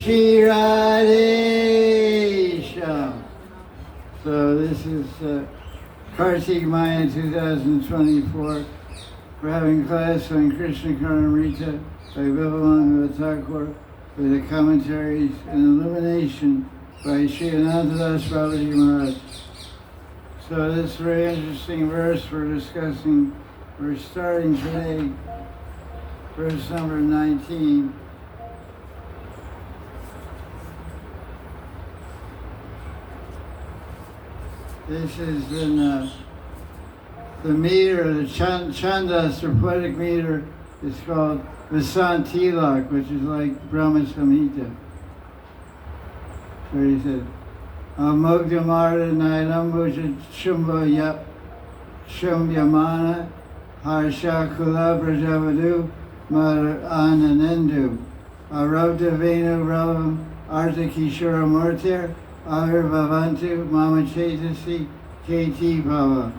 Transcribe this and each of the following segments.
Sri Radhe Sham. So this is Kartik Maya 2024. We're having class on Krishna Karnamrita by Babaji Thakur with the commentaries and illumination by Sri Ananta Babaji Maharaj. So this very interesting verse we're discussing. We're starting today, verse number 19. This is in the meter, the chandas, or poetic meter, is called Vasantilak, which is like Brahma Samhita. So he said, Amogda Marda Nailambuja Shumba Yap Shumyamana Harsha Kula Brajavadu Mara Ananendu Arabda Venu Ravam Arta Kishora Mortir Ahir Bhavantu Mama Chaitasi KT Bhava.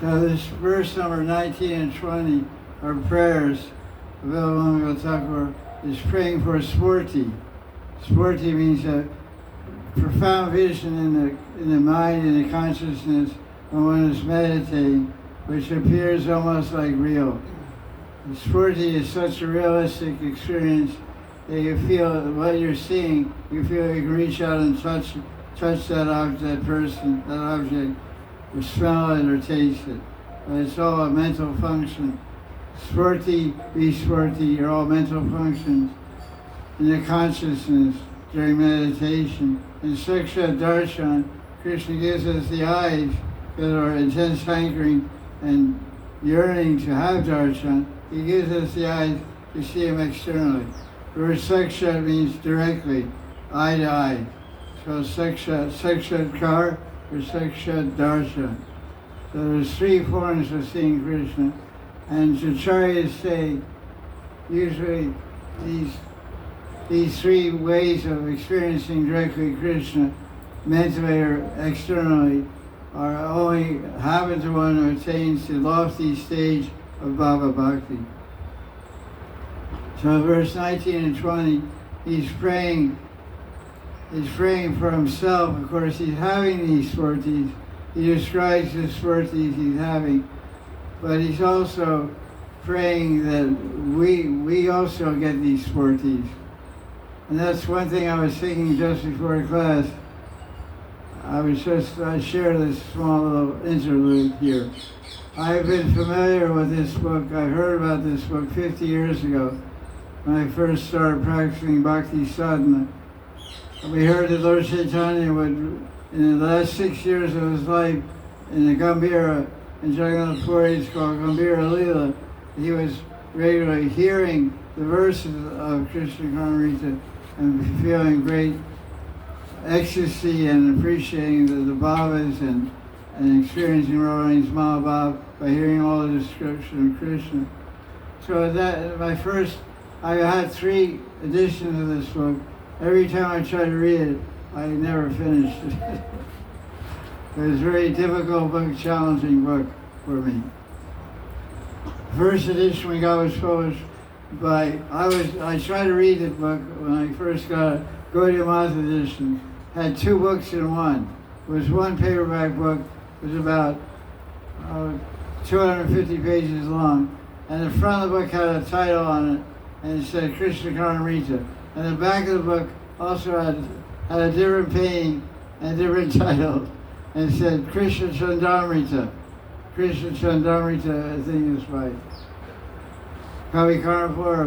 So this verse number 19 and 20 are prayers. Babaji Thakur is praying for Spurti. Spurti means a profound vision in the mind and the consciousness when one is meditating, which appears almost like real. Spurti is such a realistic experience that you feel what you're seeing, you feel you can reach out and touch that object, that person, that object, or smell it or taste it. But it's all a mental function. Spurti, vispurti are all mental functions in the consciousness during meditation. In Sakshat Darshan, Krishna gives us the eyes that are intense hankering and yearning to have darshan. He gives us the eyes to see him externally. The word Sakshat means directly, eye to eye. So Sakshat Kar or Sakshat Darshan. So there's three forms of seeing Krishna. And Acharyas say usually these three ways of experiencing directly Krishna, mentally or externally, are only happen to one who attains the lofty stage of Bhava Bhakti. So verse 19 and 20, he's praying for himself. Of course, he's having these spurtis. He describes the spurtis he's having, but he's also praying that we also get these spurtis. And that's one thing I was thinking just before class. I share this small little interlude here. I've been familiar with this book. I heard about this book 50 years ago when I first started practicing Bhakti Sadhana. We heard that Lord Chaitanya would, in the last 6 years of his life, in the Gambhira, in Jagannath Puri, it's called Gambhira Leela, he was regularly hearing the verses of Krishna Karnamrita and feeling great ecstasy and appreciating the bhavas and experiencing Rani's Mahabhav by hearing all the description of Krishna. So I had 3 editions of this book. Every time I tried to read it, I never finished it. It was a very difficult book, challenging book for me. The first edition we got was published by, I tried to read the book when I first got it. Gaudiya Math edition. Had 2 books in one. It was one paperback book. It was about 250 pages long. And the front of the book had a title on it, and it said Krishna Karnamrita. And the back of the book also had a different painting and a different title. And it said Krishna Chandamrita. Krishna Chandamrita, I think is by Kavi Karnapur or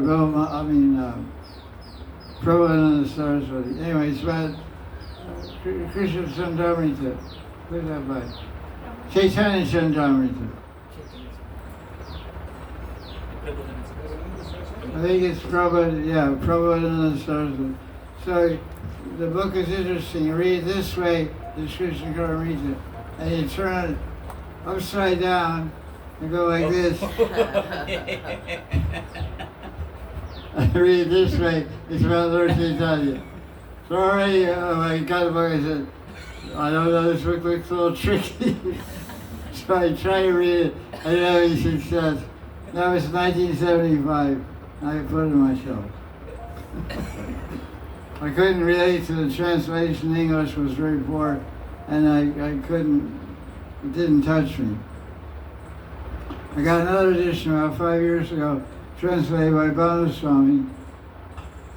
Prabhupada Saraswati. Anyway, it's about Krishna Chandamrita. Who's that by? Chaitanya Chandamrita. I think it's Prabhupada Saraswati. So the book is interesting. You read it this way, the Krishna Karnamrita, and you turn it upside down and go like this. I read it this way, it's about Lord Chaitanya. So already when I got the book, I said, I don't know, this book looks a little tricky. So I tried to read it, I didn't have any success. That was 1975. I put it on my shelf. I couldn't relate to the translation. In English was very poor, and I couldn't, it didn't touch me. I got another edition about 5 years ago, translated by Goswami,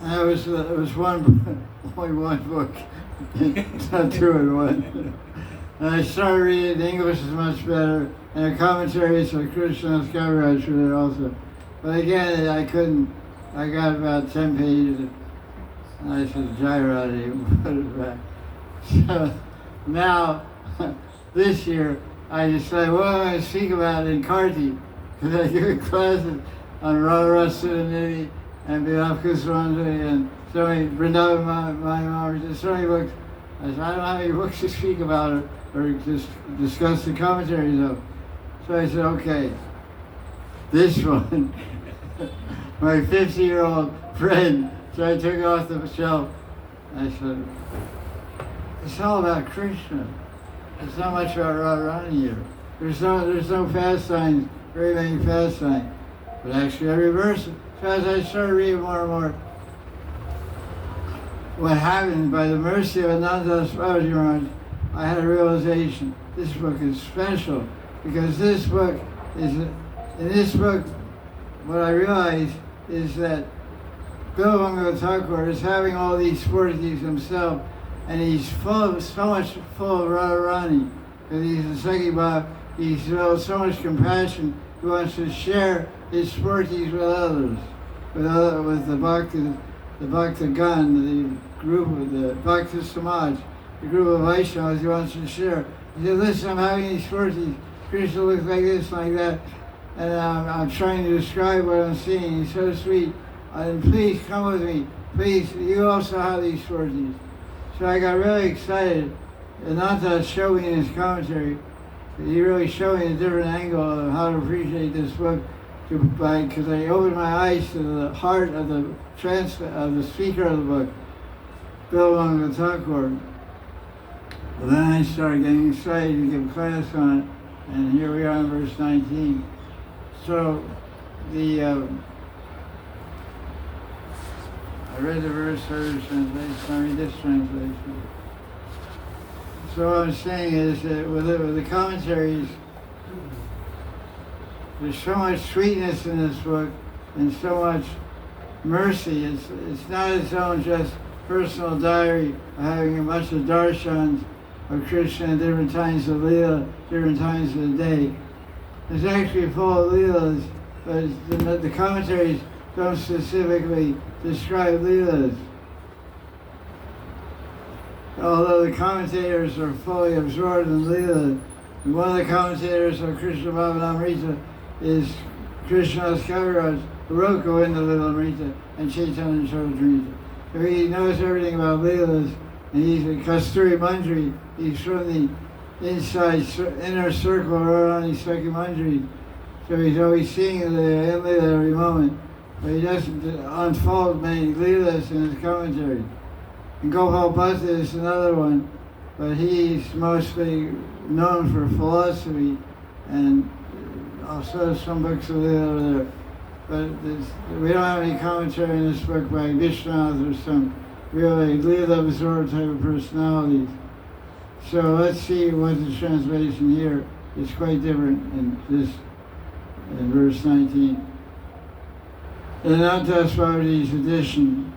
and it was only one book, not two in one. And I started reading, the English is much better, and the commentaries of KRISHNA's Maharaj were there also. But again, I couldn't, I got about 10 pages, and I said, Jai Radhe, put it back. So now, this year, I decided, what am I going to speak about in Karti? Because I give classes on Radharasa and Goswami and so many, Vrindavan Maharaj, so many books. I said, I don't have any books to speak about or just discuss the commentaries of. So I said, okay, this one, my 50-year-old friend, so I took it off the shelf. I said, it's all about Krishna. It's not much about Radharani here. There's no fast signs, very many fast signs. But actually I reversed it. So as I started reading more and more, what happened, by the mercy of Ananta Babaji Maharaj, I had a realization. This book is special because this book is, in this book, what I realized is that Gopal Thakur is having all these forties himself, and he's so much full of Radharani, because he's a Sakhi Bhav. He's filled so much compassion. He wants to share his forties with others, with the Bhaktagan, the group of the Bhakta Samaj, the group of Vaishnavas he wants to share. He said, listen, I'm having these forties. Krishna looks like this, like that, and I'm trying to describe what I'm seeing. He's so sweet. And please come with me. Please, you also have these forties. So I got really excited. Ananta showed me in his commentary, he really showed me a different angle of how to appreciate this book, because I opened my eyes to the heart of the speaker of the book, Gopal Thakur. But then I started getting excited to give class on it, and here we are in verse 19. So I read the verse, heard translation, I read this translation. So what I'm saying is that with the commentaries, there's so much sweetness in this book and so much mercy. It's not its own just personal diary of having a bunch of darshans of Krishna at different times of Leela, different times of the day. It's actually full of Leelas, but the commentaries don't specifically describe Leelas. Although the commentators are fully absorbed in Leela, one of the commentators of Krishna Bhavanamrita is Krishna's Kaviraj, who wrote Govinda Lilamrita and Chaitanya Charitamrita. So he knows everything about Leelas, and he's a Kasturi Mandri. He's from the inner circle of Radharani Sakhi Mandri. So he's always seeing the Leela every moment. But he doesn't unfold many Leelas in his commentary. And Gopal Bhatta is another one, but he's mostly known for philosophy and also some books of Leela over there. But we don't have any commentary in this book by Vishwanath or some really Leela absorbed type of personalities. So let's see what the translation here is quite different in verse 19. In Ananta Babaji's edition,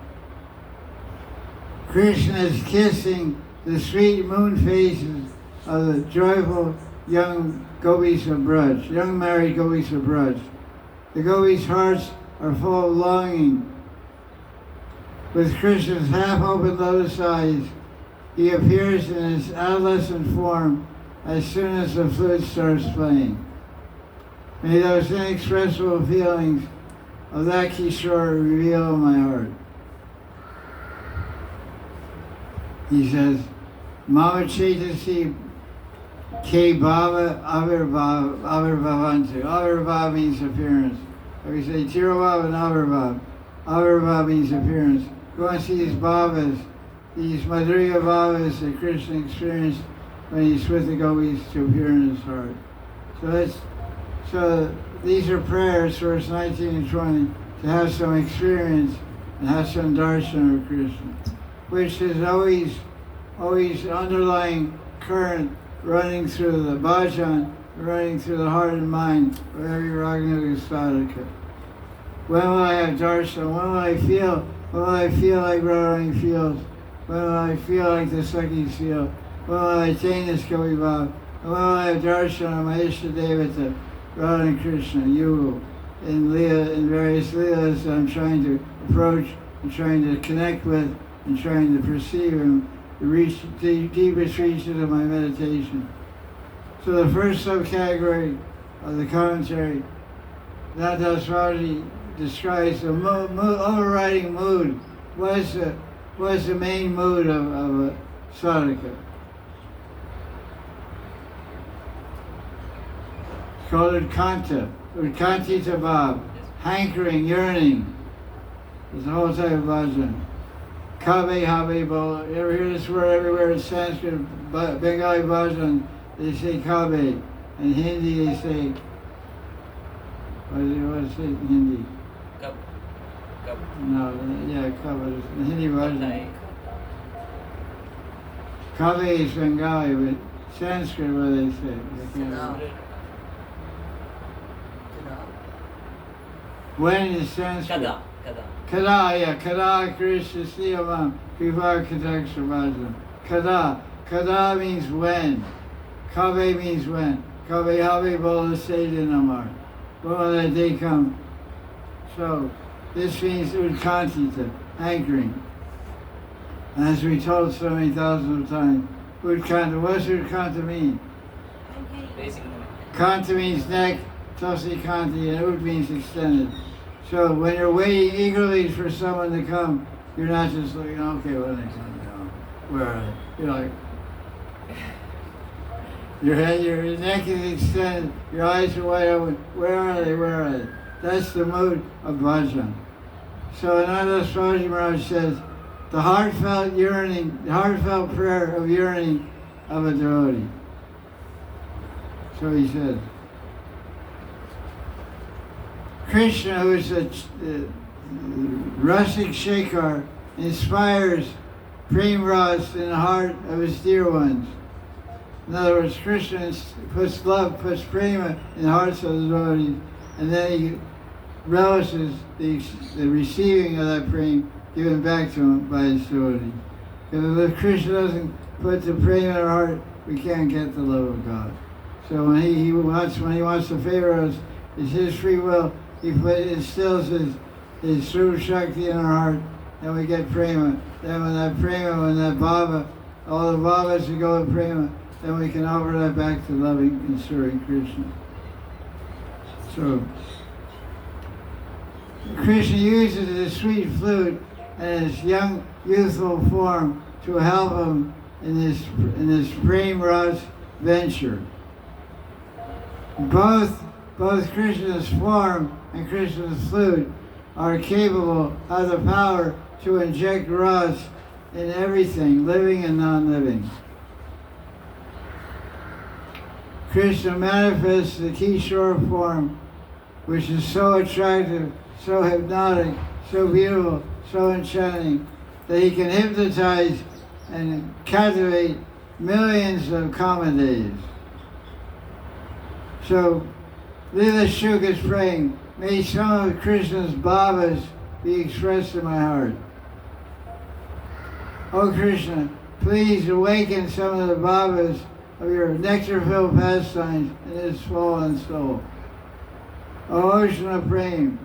Krishna is kissing the sweet moon faces of the joyful young gopis of Braj, young married gopis of Braj. The gopis' hearts are full of longing. With Krishna's half-open lotus eyes, he appears in his adolescent form as soon as the flute starts playing. May those inexpressible feelings of that Kishore reveal in my heart. He says, Mama Chaitasi Ke Bhava Avirbhavantu. Avirbhav means appearance. Or we say Tirobhav and Avirbhav. Avirbhav means appearance. You want to see these bhavas, these Madhurya bhavas that Krishna experienced when he's with the gopis to appear in his heart. So these are prayers, verse 19 and 20, to have some experience and have some darshan of Krishna, which is always underlying current running through the bhajan, running through the heart and mind of every Raghunaga sadhaka. When will I have darshan? When will I feel? When will I feel like Radharani feels? When will I feel like the Sakhis feel? When will I attain this Kavibhav? When will I have darshan of my Ishta Devata, Radha and Krishna, you, in various leelas I'm trying to approach and trying to connect with and trying to perceive and reach the deepest reaches of my meditation. So the first subcategory of the commentary, Nanda Swami describes the overriding mood. What's the main mood of a sadhaka? It's called Utkanta, Utkantita Bhav, hankering, yearning. It's a whole type of bhajan. Kabe, habe, bola. You ever hear this word everywhere in Sanskrit, Bengali bhajan, they say kabe. In Hindi they say, what do they say in Hindi? Kab. No, yeah, kabe. In Hindi bhajan. Kabe is Bengali, but Sanskrit, what do they say? When is Sanskrit? Kada Krishna Siyamam Vivar Kataksha Bhajan. Kada means when. Kabe means when. Kabe Habe Bola Sedinamar. When will that day come? So this means Udkantita, anchoring. As we told so many thousands of times, Udkanta, what does Udkanta mean? Kanta means neck, Tosi Kanti, and Ud means extended. So when you're waiting eagerly for someone to come, you're not just looking, okay, when are they coming down? Where are they? You're like, your head, your neck is extended, your eyes are wide open. Where are they? Where are they? That's the mood of bhajan. So Ananta Swami Maharaj says, the heartfelt yearning, the heartfelt prayer of yearning of a devotee. So he says, Krishna, who is a rustic Shekhar, inspires prem ras in the heart of his dear ones. In other words, Krishna puts love, puts prema in the hearts of the devotees, and then he relishes the receiving of that prema given back to him by his devotees. Because if Krishna doesn't put the prema in our heart, we can't get the love of God. So when he wants to favor us, it's his free will. He instills his true Shakti in our heart, and we get prema. Then when that bhava, all the bhavas that go with prema, then we can offer that back to loving and serving Krishna. So, Krishna uses his sweet flute and his young, youthful form to help him in this prem ras venture. Both Krishna's form and Krishna's flute are capable of the power to inject ras in everything, living and non-living. Krishna manifests the Kishore form, which is so attractive, so hypnotic, so beautiful, so enchanting, that he can hypnotize and captivate millions of Kamadevis. So, Lila Shuk is praying, may some of Krishna's bhavas be expressed in my heart. Oh Krishna, please awaken some of the bhavas of your nectar-filled pastimes in his fallen soul. O ocean of prema,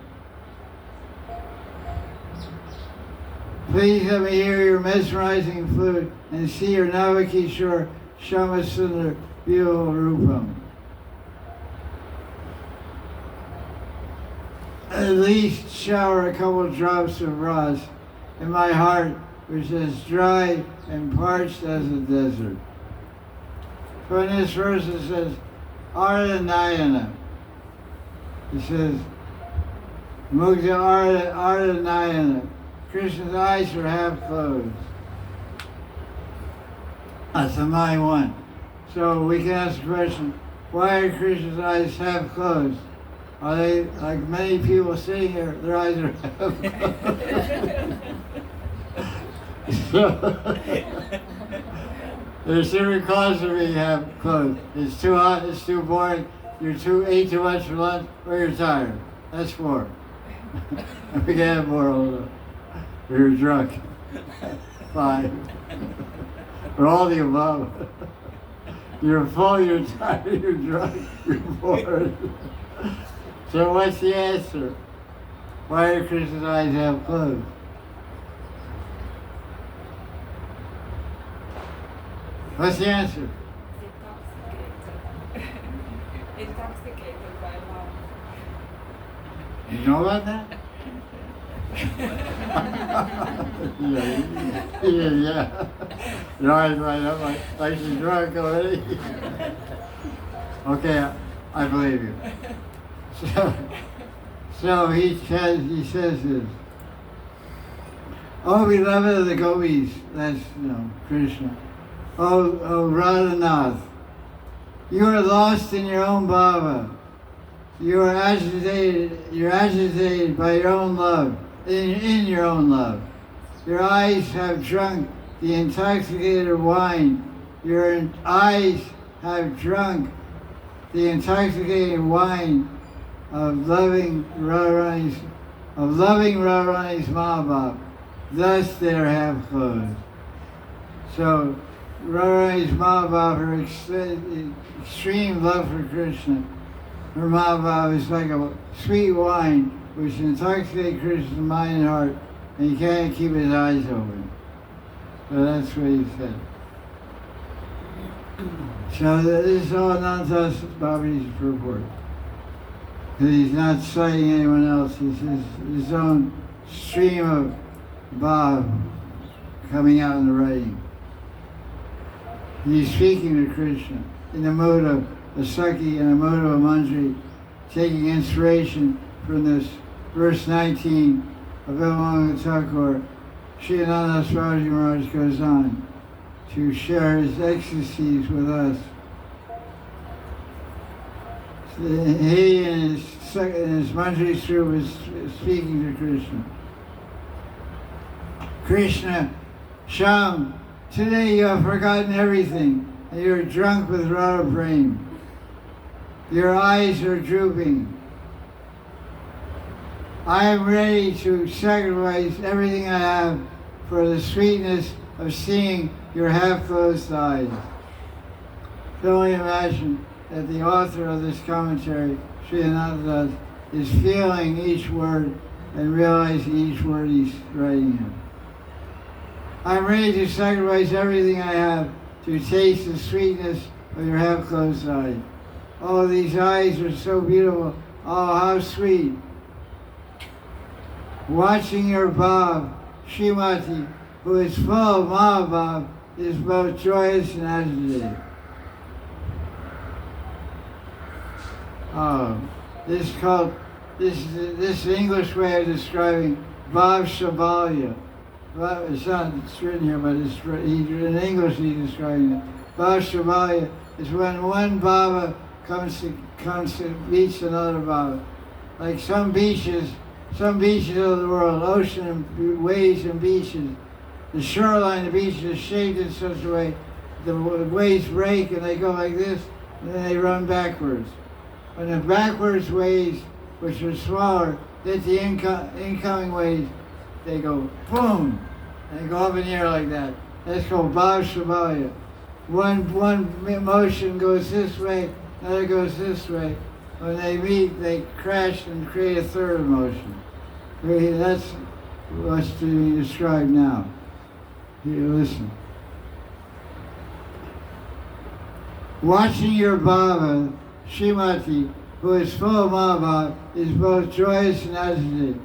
please let me hear your mesmerizing flute and see your Navakishore Shamasundar beautiful rupam. At least shower a couple drops of ras in my heart, which is dry and parched as a desert. So in this verse it says, Arda Nayana. It says, Mugdha Arda Nayana. Krishna's eyes are half closed. That's the mind one. So we can ask the question, why are Krishna's eyes half closed? Are they, like many people sitting here, their eyes are half closed? So, there's different causes for me to have clothes. It's too hot, it's too boring, ate too much for lunch, or you're tired. That's 4. We can have more although. Or you're drunk. 5. Or all the above. You're full, you're tired, you're drunk, you're bored. So what's the answer? Why do Krishna's eyes have clothes? What's the answer? Intoxicated by love. You know about that? yeah. Your eyes light up like she's drunk already. Okay, I believe you. So he says this. Oh, beloved of the gopis, that's Krishna. Oh, Radhanath, you are lost in your own bhava. You are agitated. You're agitated by your own love, in your own love. Your eyes have drunk the intoxicated wine. Your eyes have drunk the intoxicated wine of loving Radharani's Mahabhav. Thus they have closed. So Radharani's Mahabhav, her extreme love for Krishna, her Mahabhav is like a sweet wine which intoxicates Krishna's mind and heart, and he can't keep his eyes open. So that's what he said. So this is all Ananta Babaji's purport. Because he's not citing anyone else, it's his own stream of bhav coming out in the writing. He's speaking to Krishna in the mood of a Saki and the mood of a Manjari, taking inspiration from this verse 19 of Vivekananda Thakur. Sri Ananta Babaji Maharaj goes on to share his ecstasies with us. He and his Manjari Sri was speaking to Krishna. Krishna, Sham, today you have forgotten everything and you're drunk with Radha Prem. Your eyes are drooping. I am ready to sacrifice everything I have for the sweetness of seeing your half-closed eyes. You can only imagine that the author of this commentary, Sri Ananta, is feeling each word and realizing each word he's writing in. I'm ready to sacrifice everything I have to taste the sweetness of your half-closed eyes. Oh, these eyes are so beautiful. Oh, how sweet. Watching your bhav, Srimati, who is full of Mahabhav, is both joyous and agitated. Oh, this English way of describing Bhav Shabalya. It's written here, but in English he's describing it. Bhav Shabalya is when one bhava comes to meets another bhava. Like some beaches of the world, ocean and waves and beaches, the shoreline of the beach is shaped in such a way the waves break and they go like this, and then they run backwards. When the backwards waves, which are smaller, hit the incoming waves, they go boom, and they go up in the air like that. That's called Bhav Shabalya. One motion goes this way, another goes this way. When they meet, they crash and create a third motion. That's what's to be described now. Here, listen. Watching your bhava, Srimati, who is full of Mahabhav, is both joyous and agitated.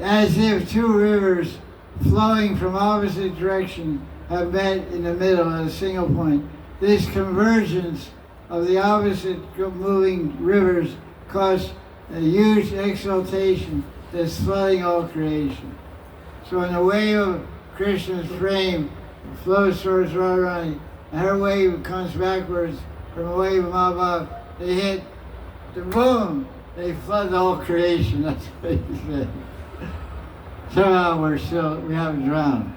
As if two rivers flowing from opposite directions have met in the middle at a single point. This convergence of the opposite moving rivers causes a huge exaltation that's flooding all creation. So when the wave of Krishna's frame flows towards Radharani, and her wave comes backwards from the wave of Mahabhav, they hit the boom, they flood the whole creation. That's what he said. Somehow we haven't drowned.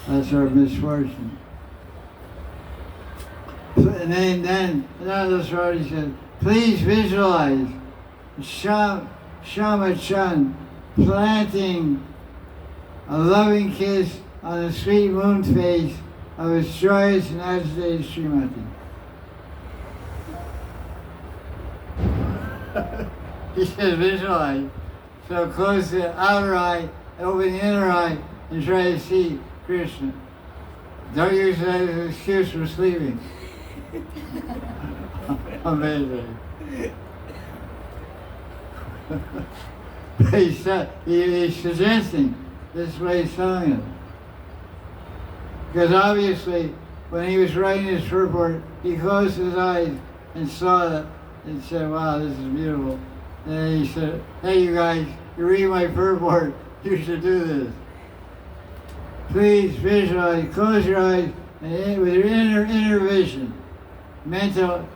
That's our misfortune. And then another Swami said, please visualize Shama-chan planting a loving kiss on the sweet moon face of his joyous and agitated Srimati. He said visualize. So close the outer eye, open the inner eye, and try to see Krishna. Don't use that as an excuse for sleeping. Amazing. He's suggesting this way he's telling us. Because obviously, when he was writing his purport, he closed his eyes and saw it and said, wow, this is beautiful. And then he said, hey, you guys, you read my purport, you should do this. Please visualize, close your eyes, and with your inner vision, mental,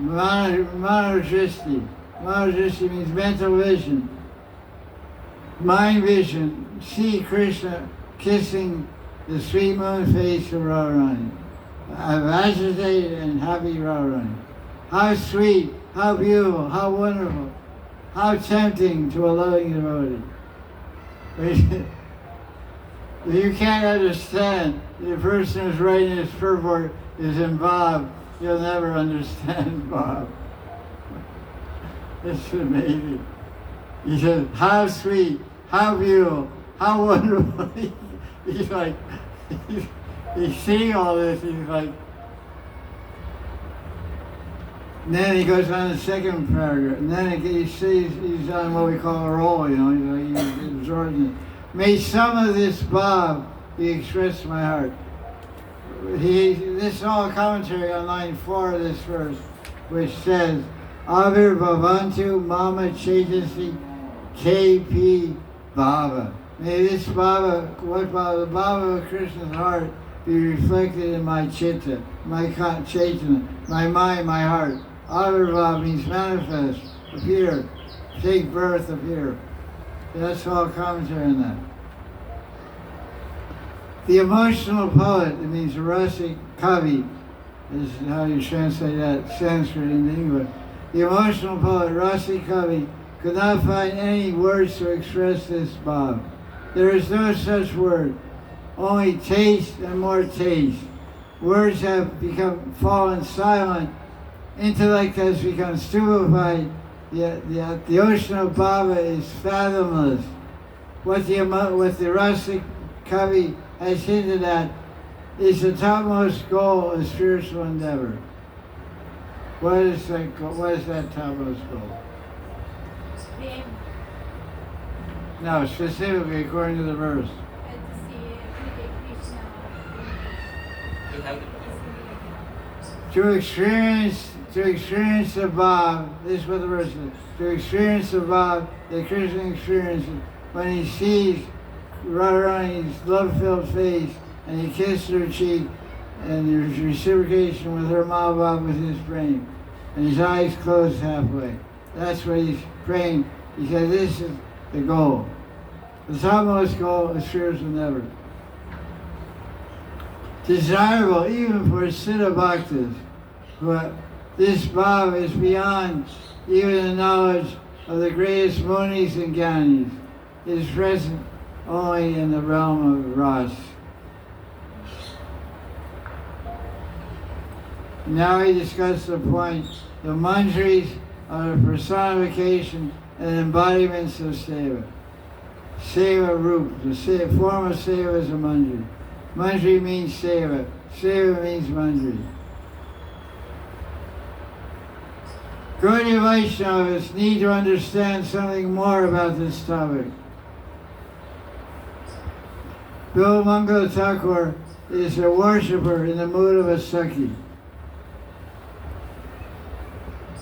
Manodristi. Manodristi means mental vision. Mind vision, see Krishna kissing the sweet moon face of Radharani. Of agitated and happy Radharani. How sweet, how beautiful, how wonderful, how tempting to a loving devotee. If you can't understand the person who's writing this purport is in Bob, you'll never understand Bob. It's amazing. He says, how sweet, how beautiful, how wonderful. He's like, he's seeing all this, he's like, and then he goes on the second paragraph, and then he sees he's on what we call a roll, you know, he's absorbing it. May some of this Bob be expressed in my heart. This is all commentary on line 4 of this verse, which says, Avir Bhavantu Mama Chaitasi KP Baba. May this Baba, the Baba of Krishna's heart, be reflected in my chitta, my Chaitanya, my mind, my heart. Avirbhav means manifest, appear, take birth, appear. That's all commentary on that. The emotional poet, it means rasic kavi, is how you translate that Sanskrit into English. The emotional poet, rasic kavi, could not find any words to express this Bhav. There is no such word, only taste and more taste. Words have fallen silent, intellect has become stupefied, yet the ocean of Baba is fathomless. What the Rasic Kavi has hinted at is the topmost goal of spiritual endeavor. What is that topmost goal? Fame. No, specifically according to the verse. To experience the Bhav, this is what the verse is. To experience the Bhav that Krishna experiences when he sees Radharani's love-filled face and he kisses her cheek and there's reciprocation with her Mahabhav with his brain and his eyes closed halfway. That's what he's praying. He said this is the goal. The topmost goal is spiritual endeavor. Desirable even for Siddha Bhaktas, but this Bhav is beyond even the knowledge of the greatest Munis and Gyanis. It is present only in the realm of Ras. Now he discussed the point, the manjaris are the personification and embodiments of Seva. Seva Rup, the form of Seva is a manjari. Manjari means Seva. Seva means manjari. Gaudiya Vaishnavas need to understand something more about this topic. Bill Mangala Thakur is a worshipper in the mood of a Sakhi.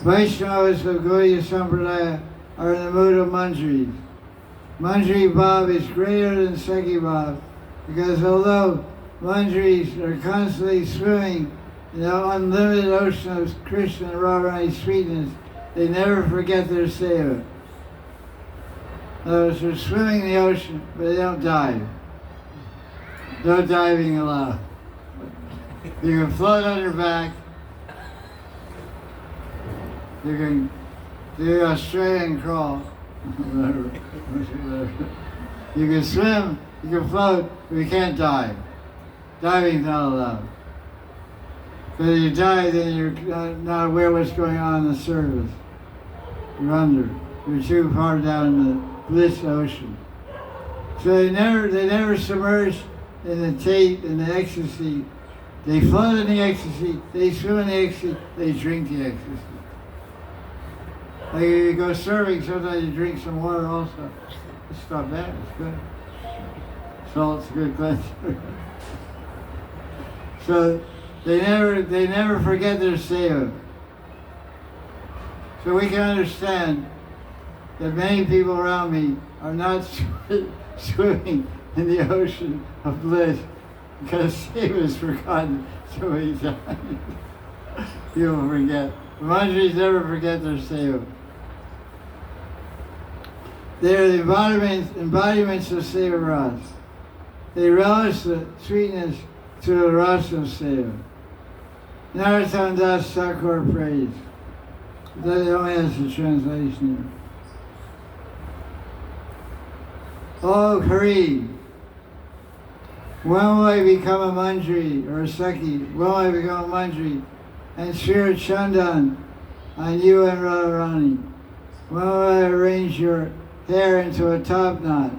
Vaishnavas of Gaudiya Sampradaya are in the mood of Manjaris. Manjari Bhav is greater than Sakhi Bhav because although Manjaris are constantly swimming in the unlimited ocean of Krishna and Radharani's sweetness, they never forget their seva. In other words, they're swimming in the ocean, but they don't dive. No diving allowed. You can float on your back. You can do Australian crawl. Whatever. You can swim, you can float, but you can't dive. Diving's not allowed. Because if you dive, then you're not aware what's going on the surface. You're under. You're too far down in the bliss ocean. So they never submerge in the tape, in the ecstasy. They float in the ecstasy, they swim in the ecstasy, they drink the ecstasy. Like you go surfing, sometimes you drink some water also. It's not bad, it's good. Salt's a good cleanser. So they never forget their seva. So we can understand that many people around me are not swimming in the ocean of bliss because seva is forgotten so many times. People forget. The Manjaris never forget their seva. They are the embodiments of Seva Ras. They relish the sweetness to the Ras of Seva. Narottam Das Thakur prays. That only has the translation here. Oh Hari, when will I become a Manjari or a Sakhi? When will I become a Manjari and smear Chandan on you and Radharani? When will I arrange your hair into a top knot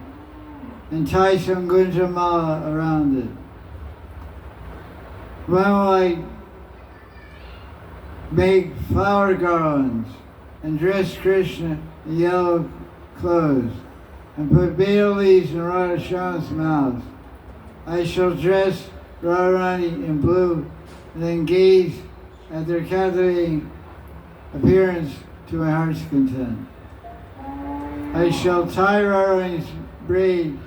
and tie some gunjamala around it? When will I make flower garlands and dress Krishna in yellow clothes and put betel leaves in Radhashyaman's mouth? I shall dress Radharani in blue and then gaze at their captivating appearance to my heart's content. I shall tie Radharani's braid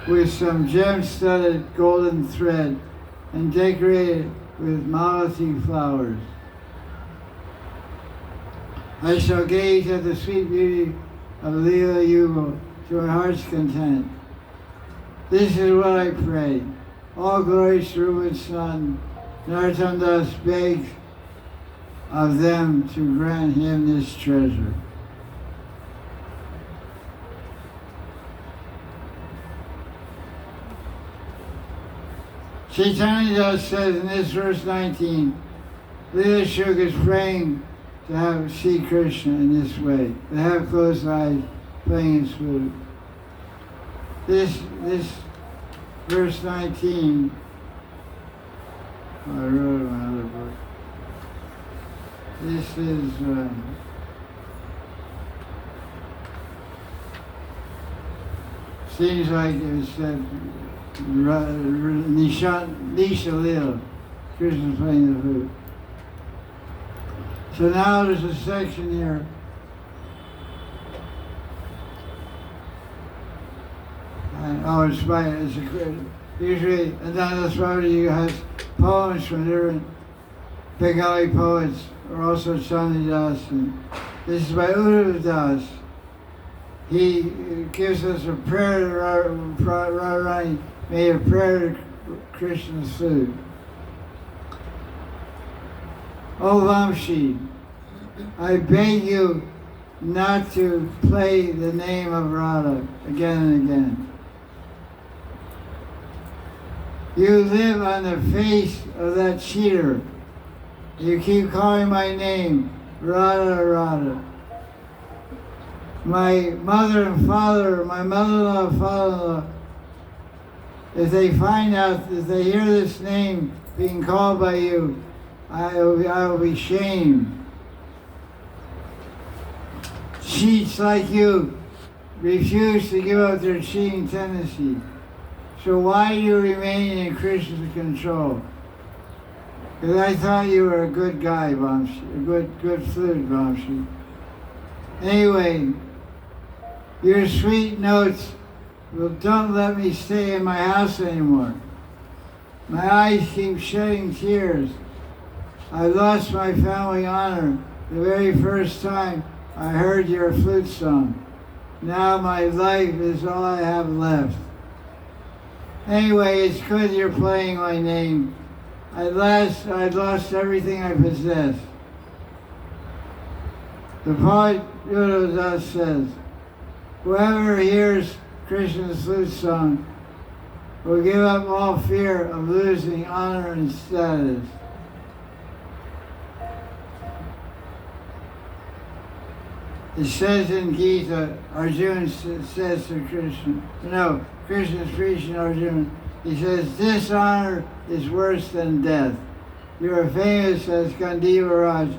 with some gem-studded golden thread and decorate it with malati flowers. I shall gaze at the sweet beauty of Leela Yugal to my heart's content. This is what I pray. All glory to Rupa's son. Narottam Das begs of them to grant him this treasure. Chaitanya Das says in this verse 19, Leela Shuk is praying to see Krishna in this way, to have closed eyes, playing his flute. This verse 19, I wrote in my other book. This is seems like it said Nisha Lil, Krishna playing the flute. So now there's a section here. And, usually Ananta Babaji has poems from different Bengali poets, or also Chandidas. And this is by Uddhav Das. He gives us a prayer to Radharani, made a prayer to Krishna's flute. Oh Vamshi, I beg you not to play the name of Radha again and again. You live on the face of that cheater. You keep calling my name, Radha, Radha. My mother and father, my mother-in-law and father-in-law, if they find out, if they hear this name being called by you, I will be shamed. Cheats like you refuse to give up their cheating tendency. So why do you remain in Krishna's control? Because I thought you were a good guy, Vamshi, a good flute, Vamshi. Anyway, your sweet notes don't let me stay in my house anymore. My eyes keep shedding tears. I lost my family honor the very first time I heard your flute song. Now my life is all I have left. Anyway, it's good you're playing my name. At last, I'd lost everything I possessed. The poet Yoda says, whoever hears Krishna's flute song will give up all fear of losing honor and status. It says in Gita, Arjuna says to Krishna, no, Krishna's preaching Arjuna, he says, dishonor is worse than death. You are famous as Gandiva Raj,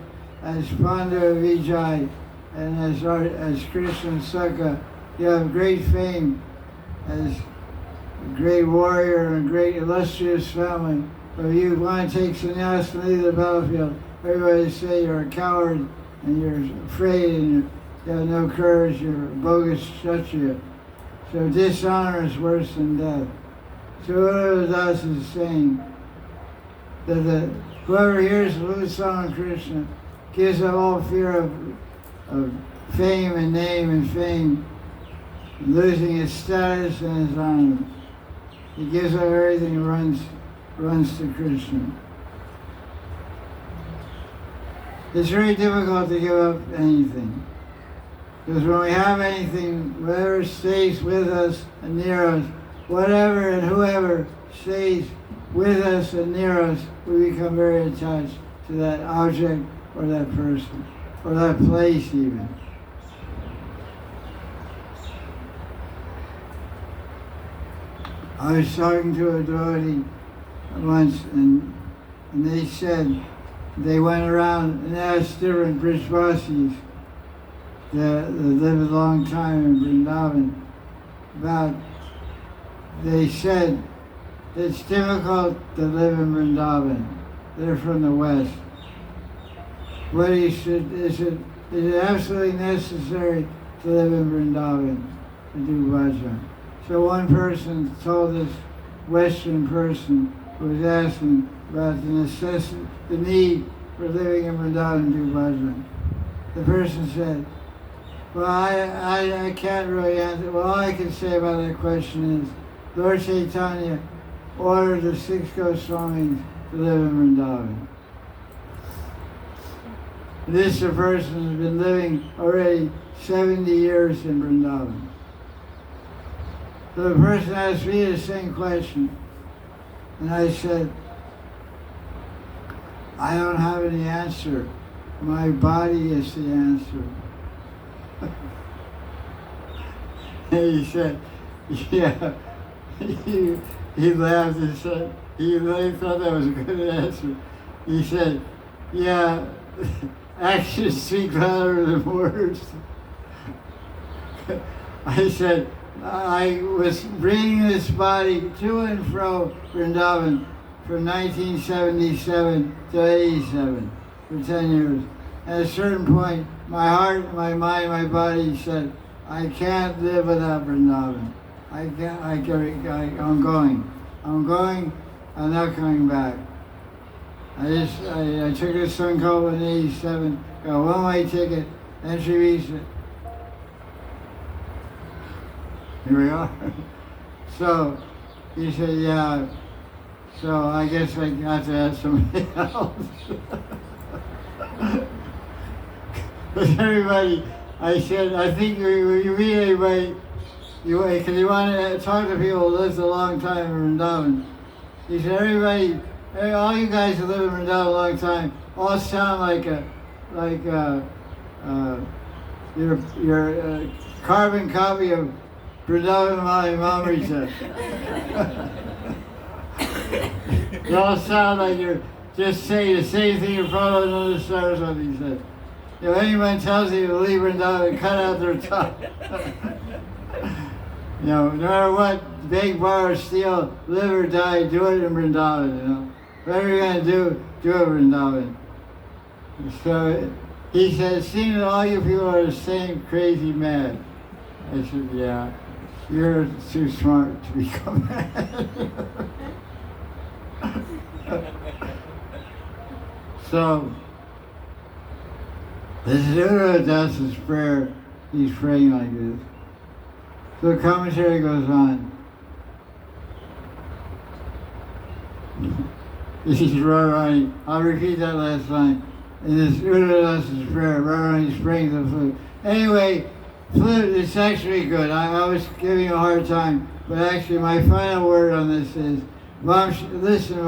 as Pandava Vijay, and as Krishna Saka. You have great fame as a great warrior and a great illustrious family. But if you want to take sannyas and leave the battlefield, everybody say you're a coward and you're afraid and you have no courage, you're a bogus kshatriya. So dishonor is worse than death. So Uddhava Das is saying that whoever hears the flute song of Krishna gives up all fear of fame and name and fame, losing his status and his honor. He gives up everything and runs to Krishna. It's very difficult to give up anything. Because when we have anything, whatever stays with us and near us, whatever and whoever stays with us and near us, we become very attached to that object or that person, or that place even. I was talking to a devotee once, and they said they went around and asked different Brajvasis that lived a long time in Vrindavan about, they said it's difficult to live in Vrindavan. They're from the West. Is it absolutely necessary to live in Vrindavan to do bhajan? So one person told this Western person who was asking about the need for living in Madan and do bhajan. The person said, well, I can't really answer. Well, all I can say about that question is Lord Chaitanya ordered the 6 Goswamis to live in Vrindavan. This person has been living already 70 years in Vrindavan. So the person asked me the same question, and I said, I don't have any answer. My body is the answer. And he said, yeah. He laughed and said, he really thought that was a good answer. He said, yeah, actions speak louder than words. I said, I was bringing this body to and fro Vrindavan from 1977 to 87 for 10 years. At a certain point, my heart, my mind, my body said, I can't live without Vrindavan. I'm going. I'm not coming back. I took a Sankalpa in 87, got a one-way ticket, entry visa. Here we are. So he said, yeah, so I guess I got to ask somebody else. But everybody, I said, I think when you meet anybody, because you want to talk to people who lived a long time in Vrindavan. He said, everybody, all you guys who live in Vrindavan a long time, all sound like your carbon copy of Vrindavan Mahanidhi. You all sound like you're just saying the same thing in front of another Saraswati, he said. If anyone tells you to leave Vrindavan, cut out their tongue. No matter what, beg, borrow, steal, live or die, do it in Vrindavan, Whatever you're going to do it in Vrindavan. So he said, it seems that all you people are the same crazy mad. I said, yeah, you're too smart to become mad. So, this is Uddhava Das's prayer. He's praying like this. So the commentary goes on. He's Radharani. I'll repeat that last line. In this Udalas's prayer, Radharani springs the flute. Anyway, flute, it's actually good. I was giving you a hard time, but actually my final word on this is, listen,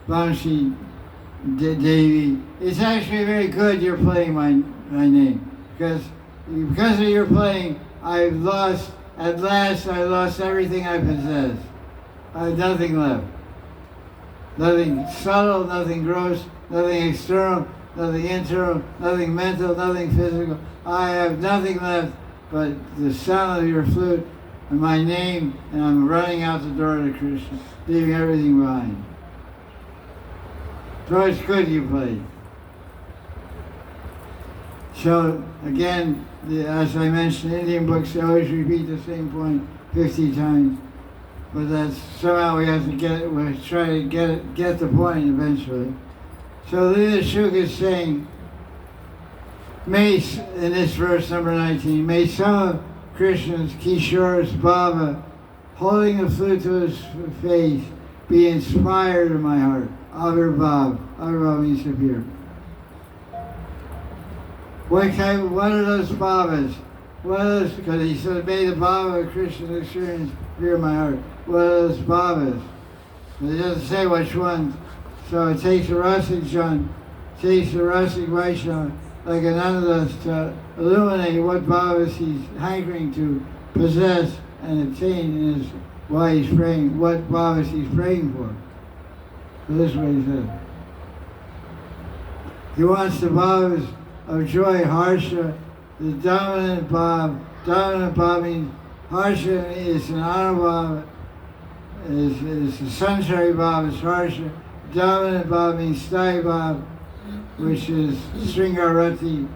Vamshi Devi. It's actually very good you're playing my name. Because of your playing, at last I lost everything I possessed. I have nothing left. Nothing subtle, nothing gross, nothing external, nothing internal, nothing mental, nothing physical. I have nothing left but the sound of your flute and my name, and I'm running out the door to Krishna, leaving everything behind. So it's good you played. So again, as I mentioned, Indian books, they always repeat the same point 50 times. But that's somehow we have to we'll try to get the point eventually. So Leela Shuk is saying, in this verse number 19, may some of Krishna's Kishore's Baba, holding the flute to his face, be inspired in my heart. Avirbhav. Avirbhav means appear. What are those Babas? Because he said, may the Baba of Krishna's experience appear in my heart. What are those Babas? It doesn't say which ones. So it takes a Rasik Jan, takes a Rasik Vaishnava, like Ananta, to illuminate what Babas he's hankering to possess and obtain in his, why he's praying, what Babas he's praying for. So this is what he says. He wants the Babas of joy, Harsha, the dominant Bhav. Dominant Bhav means Harsha is an honor Bhav, is the Sanchari Bhav, is Harsha. Dominant Bhav means Sthai Bhav, which is Sringarati.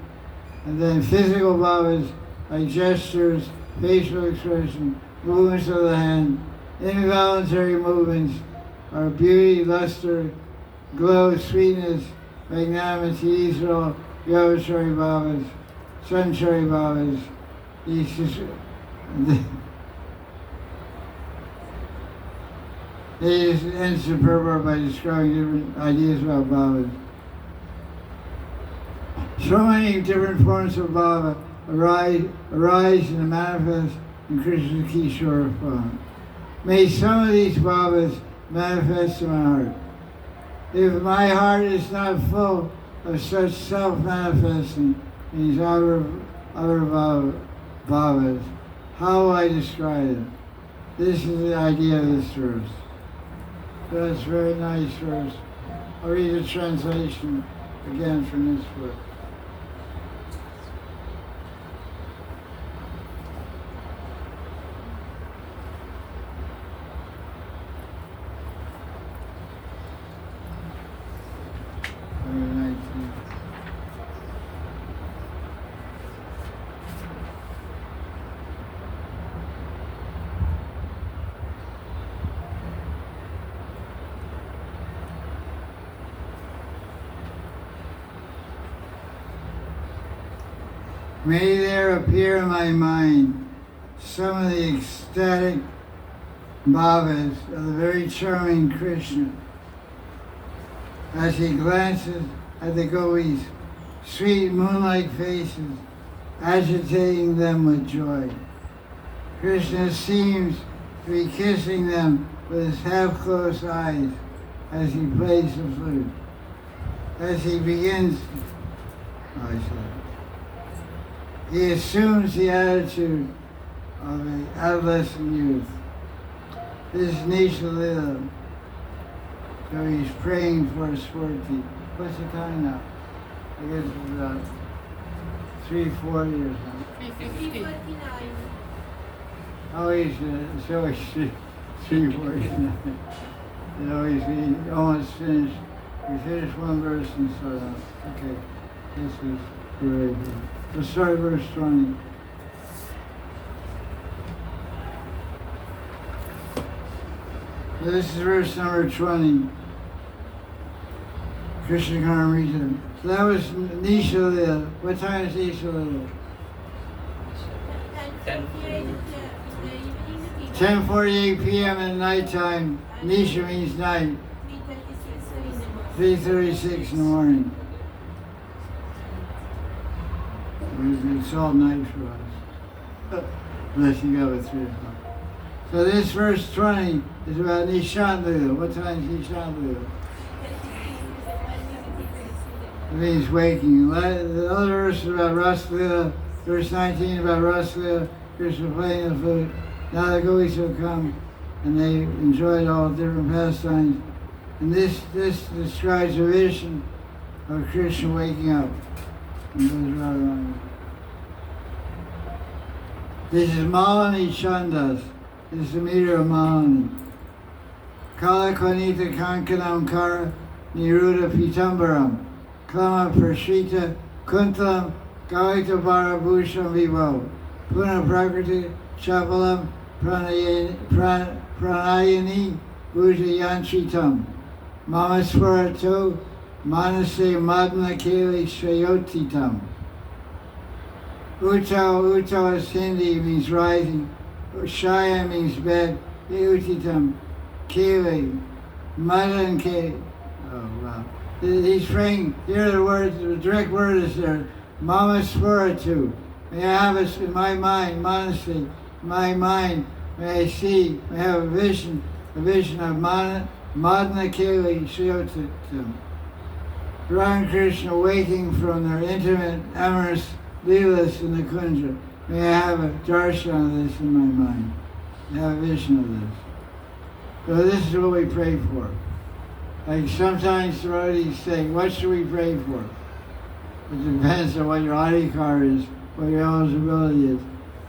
And then physical Bhav is like gestures, facial expression, movements of the hand. Involuntary movements are beauty, luster, glow, sweetness, magnanimity. These are all Yavachari Bhavas, Sanchari Bhavas. He ends the purport by describing different ideas about Bhavas. So many different forms of Bhava arise and manifest in Krishna's Kishore form. May some of these Bhavas manifest in my heart. If my heart is not full of such self-manifesting in these other Bhavas, how will I describe it? This is the idea of this verse. So that's a very nice verse. I'll read the translation again from this book. May there appear in my mind some of the ecstatic bhavas of the very charming Krishna as he glances at the gopis' sweet moonlight faces, agitating them with joy. Krishna seems to be kissing them with his half-closed eyes as he plays the flute. As he begins, he assumes the attitude of an adolescent youth. This is Nisha Lila. So he's praying for a Swarti. What's the time now? I guess it's about 3:40 or something. 3:49. Oh, so he's 3:49. You know, he almost finished. We finished one verse and started out. Okay, this is very good. Let's start verse 20. So this is verse number 20. Krishna KARNAMRITA. So that was Nisha Lila. What time is Nisha Lila? 10:58 in the evening. 10:48 p.m. at nighttime. Nisha means night. 3:36 in the morning. It's all night for us. Unless you go at 3 o'clock. So this verse 20 is about Nishan Lila. What time is Nishan Lila? It means waking. The other verse is about Ras Lila. Verse 19 about Ras Lila. Krishna playing the flute. Now the gopis will come and they enjoyed all different pastimes. And this describes a vision of Krishna waking up. And goes right around. This is Malani Chandas. This is the meter of Malani. Kala Konita Kankanam Kara Niruda Pitambaram. Klama Prashita Kuntalam Gaita Barabhusham Vivo. Puna Prakriti Chapalam Pranayani Bhuja Yanchitam. Mama Swarato Manase Madna Keli Shayotitam. Uta is Hindi, means rising. Shaya means bed. Utitam. Keli. Madan Keli. Oh, wow. He's praying, here are the words, the direct word is there. Mama Swarato. May I have it in my mind, Manasi, my mind, may I see, may I have a vision of Madna Keli Shayotitam. Radha Krishna waking from their intimate, amorous Leelas in the Kunja. May I have a darshan of this in my mind. May I have a vision of this. So this is what we pray for. Like sometimes the devotees say, what should we pray for? It depends on what your adhikar is, what your eligibility is.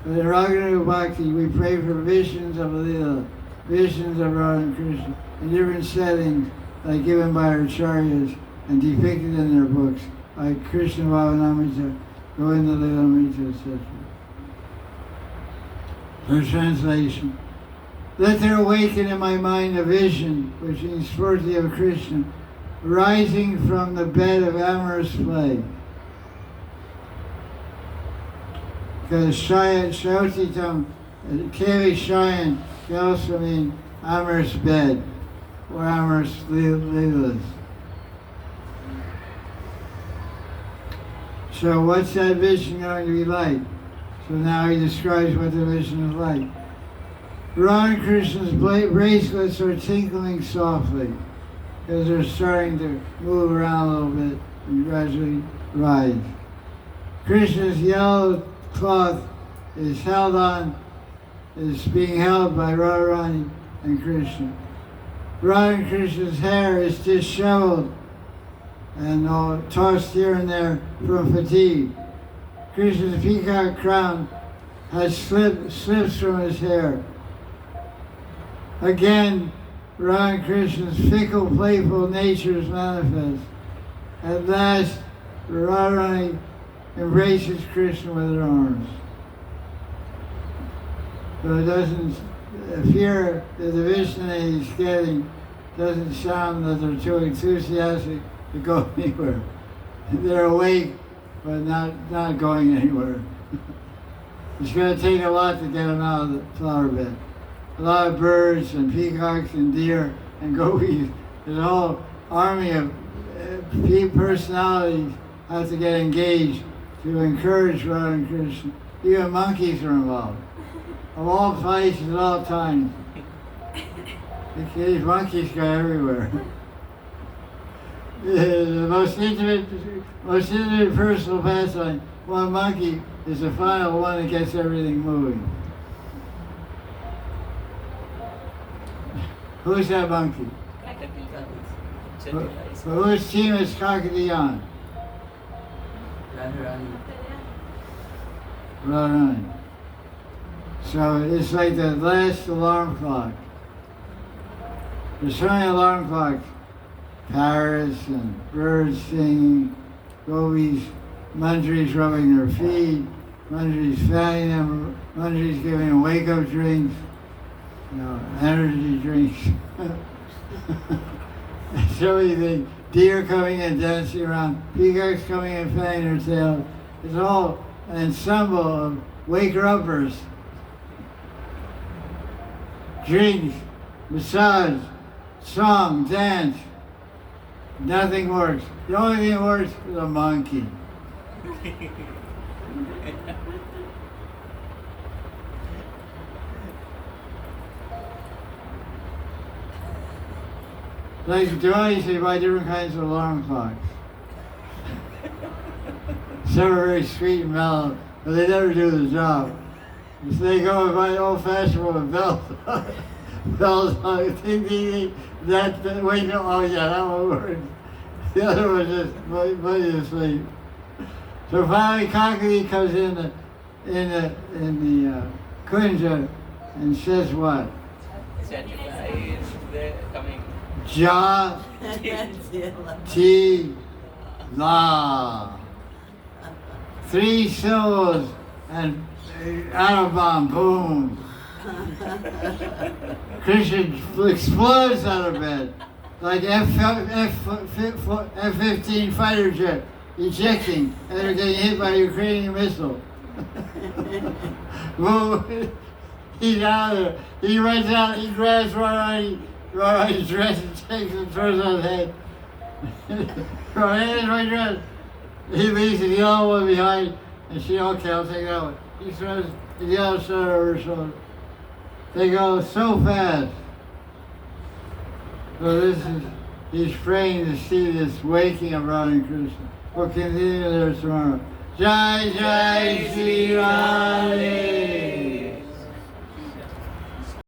But in Raghunath Bhakti, we pray for visions of Leela, visions of Radha Krishna, in different settings, like given by our acharyas and depicted in their books, like Krishna Bhavanamrita, Govinda Lilamrita, etc. For translation, let there awaken in my mind a vision, which means Spurti of Krishna, rising from the bed of amorous play. Because Shayotitam, Keli Shayan, can also mean amorous bed, or amorous leelas. So what's that vision going to be like? So now he describes what the vision is like. Radha Krishna's bracelets are tinkling softly because they're starting to move around a little bit and gradually rise. Krishna's yellow cloth is being held by Radharani and Krishna. Radha Krishna's hair is disheveled and tossed here and there from fatigue. Krishna's peacock crown has slips from his hair. Again, Radha Krishna's fickle, playful nature is manifest. At last, Radharani embraces Krishna with her arms. So it doesn't appear that the vision that he's getting doesn't sound that they're too enthusiastic to go anywhere. They're awake, but not going anywhere. It's going to take a lot to get them out of the flower bed. A lot of birds and peacocks and deer and gopis. There's a whole army of personalities have to get engaged to encourage Radha and Krishna. Even monkeys are involved. Of all places, at all times. These monkeys go everywhere. The most intimate personal pastime, one monkey is the final one that gets everything moving. Who's that monkey? Whose team is Kakadiyan? Radharani. So it's like the last alarm clock. There's so many alarm clocks. Parrots and birds singing, gopis, Manjaris rubbing their feet, Manjaris fanning them, Manjaris giving them wake-up drinks, energy drinks. So many things. Deer coming and dancing around, peacocks coming and fanning their tails. It's all an ensemble of waker-uppers. drinks, massage, song, dance. Nothing works. The only thing that works is a monkey. Like devices, they buy different kinds of alarm clocks. Some are very sweet and mellow, but they never do the job. So they go and buy an old-fashioned one with bells. Bells on it, ding, ding, ding. That, wait, no, oh yeah, that one works. The other one just put you to sleep. So finally, Kakali comes in the kunja and says what? Chaitanya is there coming. Ja Ti La. 3 syllables and Atom boom. Krishna explodes out of bed like F-15 fighter jet ejecting and they're getting hit by a Ukrainian missile. He's out of there. He runs out, he grabs Radharani's dress and takes it and throws it on his head. Radharani's my dress. He leaves the yellow one behind and she, okay, I'll take that one. He throws the yellow shirt over her shoulder. They go so fast. So this is, he's praying to see this waking of Radha and Krishna. We'll continue there tomorrow. Jai Jai Sri Radhe.